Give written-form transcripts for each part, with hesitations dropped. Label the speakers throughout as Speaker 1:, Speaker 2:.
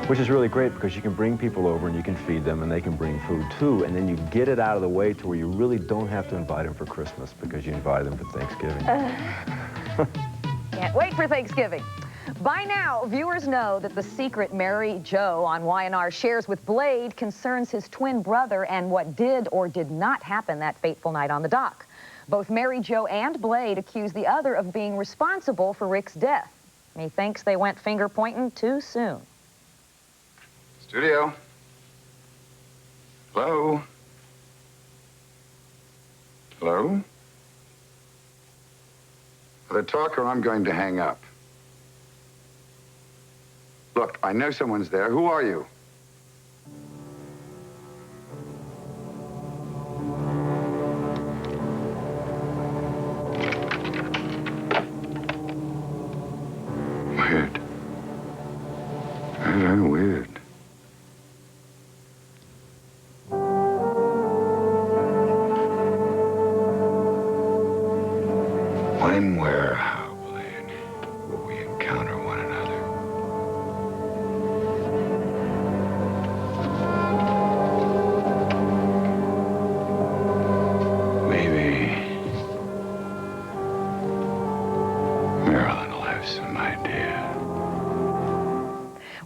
Speaker 1: Which is really great because you can bring people over and you can feed them and they can bring food too, and then you get it out of the way to where you really don't have to invite them for Christmas because you invite them for Thanksgiving.
Speaker 2: Can't wait for Thanksgiving. By now, viewers know that the secret Mary Jo on Y&R shares with Blade concerns his twin brother and what did or did not happen that fateful night on the dock. Both Mary Jo and Blade accuse the other of being responsible for Rick's death. He thinks they went finger-pointing too soon.
Speaker 3: Studio. Hello? Hello? Either talk or I'm going to hang up. Look, I know someone's there. Who are you? Weird. Very weird. When, where, how, Blade, will we encounter one another? Maybe Marilyn will have some idea.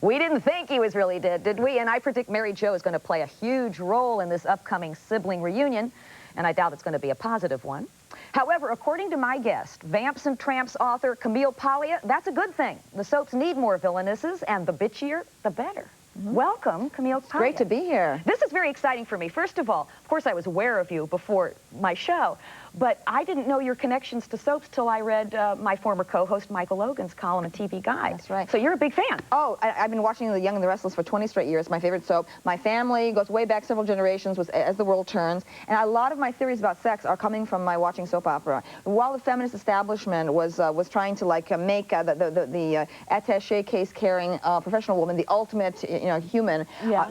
Speaker 2: We didn't think he was really dead, did we? And I predict Mary Jo is going to play a huge role in this upcoming sibling reunion, and I doubt it's going to be a positive one. However, according to my guest, Vamps and Tramps author Camille Paglia, that's a good thing. The soaps need more villainesses, and the bitchier, the better. Welcome, Camille Paglia.
Speaker 4: Great to be here.
Speaker 2: This is very exciting for me. First of all, of course, I was aware of you before my show, but I didn't know your connections to soaps till I read my former co-host Michael Logan's column in TV Guide.
Speaker 4: That's right.
Speaker 2: So you're a big fan.
Speaker 4: Oh, I've been watching The Young and the Restless for 20 straight years, my favorite soap. My family goes way back several generations As the World Turns, and a lot of my theories about sex are coming from my watching soap opera. While the feminist establishment was trying to make the attaché case-carrying professional woman the ultimate human,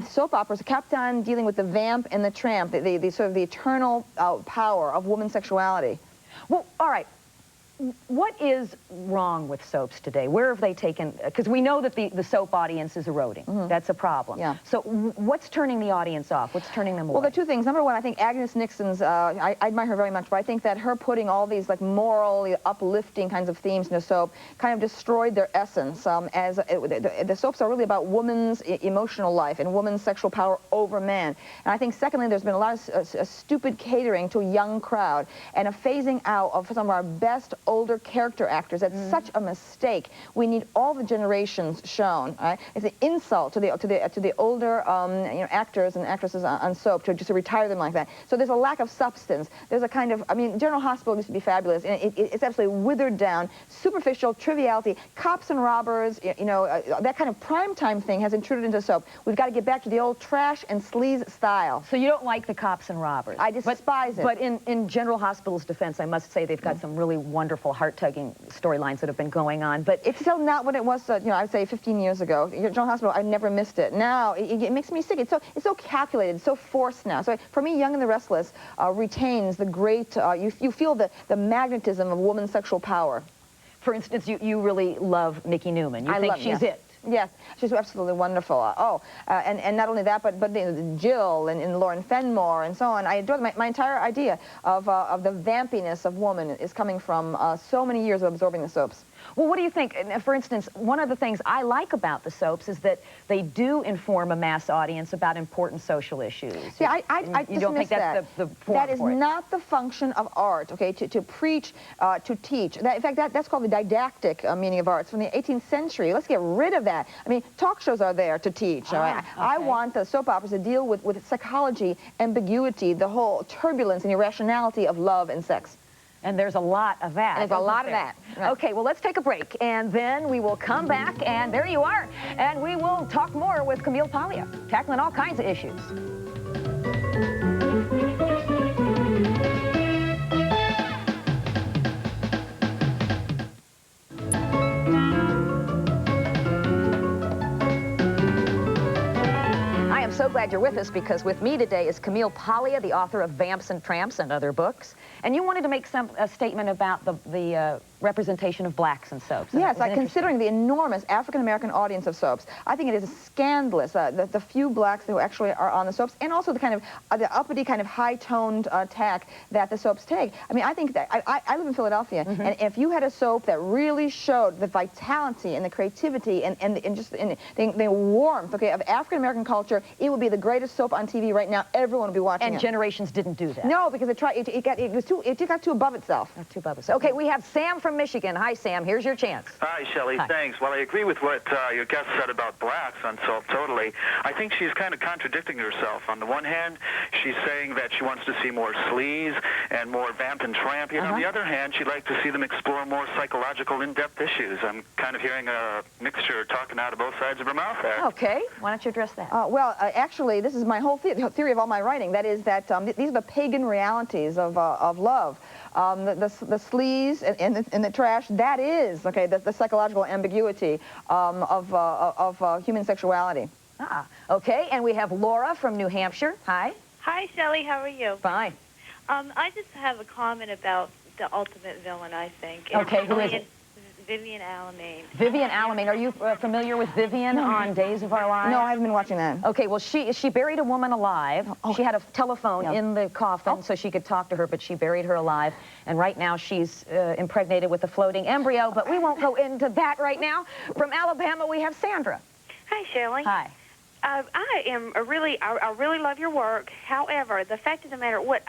Speaker 4: soap operas kept on dealing with the vamp and the tramp, the sort of the eternal power of woman's sexuality.
Speaker 2: Well, all right. What is wrong with soaps today? Where have they taken, because we know that the soap audience is eroding. That's a problem.
Speaker 4: Yeah.
Speaker 2: So what's turning the audience off? What's turning them away?
Speaker 4: Well, there are two things. Number one, I think Agnes Nixon's, I admire her very much, but I think that her putting all these morally uplifting kinds of themes in a soap kind of destroyed their essence, the soaps are really about woman's emotional life and woman's sexual power over man. And I think secondly, there's been a lot of stupid catering to a young crowd and a phasing out of some of our best older character actors. That's such a mistake. We need all the generations shown. Right? It's an insult to the older actors and actresses on soap to just retire them like that. So there's a lack of substance. There's a kind of, General Hospital used to be fabulous, and it's absolutely withered down, superficial triviality, cops and robbers. That kind of primetime thing has intruded into soap. We've got to get back to the old trash and sleaze style.
Speaker 2: So you don't like the cops and robbers?
Speaker 4: I despise it.
Speaker 2: But in General Hospital's defense, I must say they've got some really wonderful, heart-tugging storylines that have been going on. But
Speaker 4: it's still not what it was, I would say 15 years ago. General Hospital, I never missed it. Now, it makes me sick. It's so calculated, so forced now. So for me, Young and the Restless retains the great, you feel the magnetism of woman's sexual power.
Speaker 2: For instance, you really love Mickey Newman. You think she's it.
Speaker 4: Yes, she's absolutely wonderful. And not only that, but Jill and Lauren Fenmore and so on. I adore my entire idea of the vampiness of woman is coming from so many years of absorbing the soaps.
Speaker 2: Well, what do you think? For instance, one of the things I like about the soaps is that they do inform a mass audience about important social issues.
Speaker 4: Yeah,
Speaker 2: you don't think that's the form
Speaker 4: That is
Speaker 2: for it?
Speaker 4: not the function of art, okay, to preach, to teach. In fact, that's called the didactic meaning of art. It's from the 18th century. Let's get rid of that. Talk shows are there to teach, all right? Okay. I want the soap operas to deal with psychology, ambiguity, the whole turbulence and irrationality of love and sex.
Speaker 2: And there's a lot of that.
Speaker 4: There's a lot of that. Right.
Speaker 2: Okay, well, let's take a break, and then we will come back, and there you are, and we will talk more with Camille Paglia, tackling all kinds of issues. So glad you're with us, because with me today is Camille Paglia, the author of Vamps and Tramps and other books. And you wanted to make a statement about the representation of blacks in soaps.
Speaker 4: Yes, considering the enormous African-American audience of soaps, I think it is scandalous the few blacks who actually are on the soaps, and also the kind of the uppity kind of high-toned tack that the soaps take. I mean, I think that I live in Philadelphia, and if you had a soap that really showed the vitality and the creativity and just the warmth, okay, of African-American culture, it would be the greatest soap on TV right now. Everyone would be watching it.
Speaker 2: And generations didn't do that.
Speaker 4: No, because it got too above itself.
Speaker 2: Not too above itself. Okay, we have Sam from Michigan. Hi, Sam. Here's your chance.
Speaker 5: Hi, Shelley.
Speaker 2: Hi.
Speaker 5: Thanks. Well, I agree with what your guest said about blacks on soap, totally. I think she's kind of contradicting herself. On the one hand, she's saying that she wants to see more sleaze and more vamp and tramp. On the other hand, she'd like to see them explore more psychological, in-depth issues. I'm kind of hearing a mixture talking out of both sides of her mouth there.
Speaker 2: Okay. Why don't you address that?
Speaker 4: Well, actually, this is my whole theory of all my writing. That is that these are the pagan realities of love. The sleaze and the trash, that is, okay, the psychological ambiguity of human sexuality.
Speaker 2: Ah, okay, and we have Laura from New Hampshire. Hi.
Speaker 6: Hi, Shelley. How are you?
Speaker 2: Fine.
Speaker 6: I just have a comment about the ultimate villain, I think.
Speaker 2: Okay, who is it?
Speaker 6: Vivian Alamane.
Speaker 2: Vivian Alamane. Are you familiar with Vivian on Days of Our Lives?
Speaker 4: No, I haven't been watching that.
Speaker 2: Okay, well, she buried a woman alive.
Speaker 4: Oh.
Speaker 2: She had a telephone in the coffin so she could talk to her, but she buried her alive. And right now she's impregnated with a floating embryo, but we won't go into that right now. From Alabama, we have Sandra.
Speaker 6: Hi, Shelley.
Speaker 2: Hi.
Speaker 6: I really love your work. However, the fact of the matter, what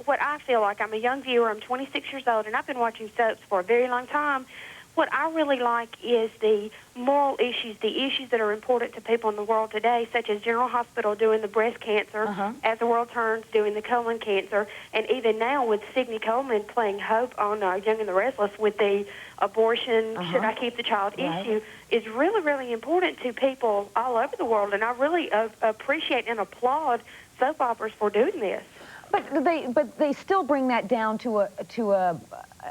Speaker 6: I feel like, I'm a young viewer, I'm 26 years old, and I've been watching soaps for a very long time. What I really like is the moral issues, the issues that are important to people in the world today, such as General Hospital doing the breast cancer, As the World Turns doing the colon cancer, and even now with Sidney Coleman playing Hope on Young and the Restless with the abortion, should I keep the child issue, is really, really important to people all over the world, and I really appreciate and applaud soap operas for doing this.
Speaker 2: But they still bring that down to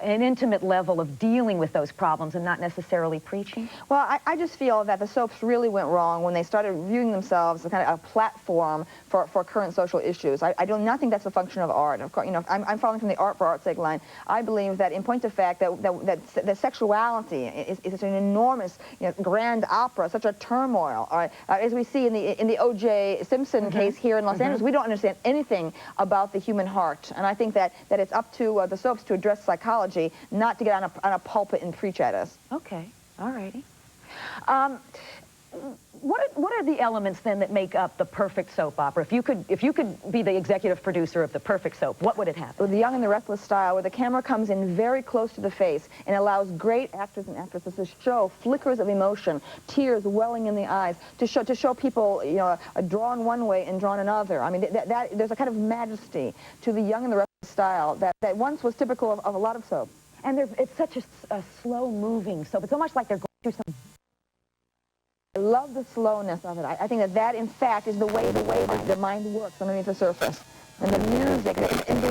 Speaker 2: an intimate level of dealing with those problems and not necessarily preaching?
Speaker 4: Well, I just feel that the soaps really went wrong when they started viewing themselves as kind of a platform for current social issues. I do not think that's a function of art. Of course, you know, I'm following from the art for art's sake line. I believe that, in point of fact, that sexuality is an enormous, grand opera, such a turmoil. All right, as we see in the O.J. Simpson case here in Los Angeles, we don't understand anything about the human heart, and I think that it's up to the soaps to address psychology, not to get on a pulpit and preach at us.
Speaker 2: Okay, all righty. What are the elements then that make up the perfect soap opera? If you could be the executive producer of the perfect soap, what would it have?
Speaker 4: With the Young and the Restless style, where the camera comes in very close to the face and allows great actors and actresses to show flickers of emotion, tears welling in the eyes, to show people, drawn one way and drawn another. I mean, there's a kind of majesty to the Young and the Restless style that once was typical of a lot of soap.
Speaker 2: And it's such a slow-moving soap. It's almost like they're going through some...
Speaker 4: I love the slowness of it. I think that in fact, is the way the mind works underneath the surface. And the music, and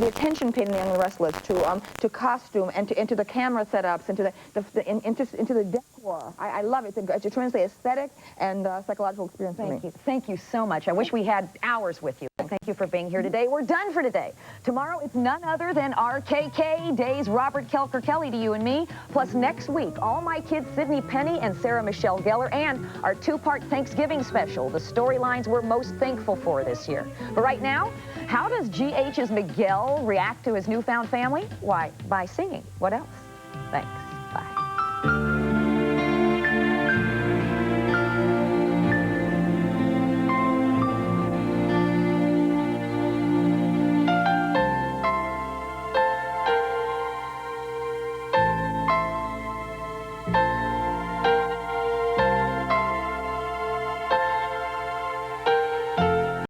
Speaker 4: the attention paid in the Young and the Restless to costume and to the camera setups and into the decor. I love it. It's a tremendously aesthetic and psychological experience for me.
Speaker 2: Thank you. Thank you so much. I wish we had hours with you. Thank you for being here today. We're done for today. Tomorrow, it's none other than RKK Days, Robert Kelker Kelly to you and me. Plus, next week, All My Kids, Sydney Penny and Sarah Michelle Gellar, and our two-part Thanksgiving special, the storylines we're most thankful for this year. But right now, how does GH's Miguel react to his newfound family? Why, by singing. What else? Thanks.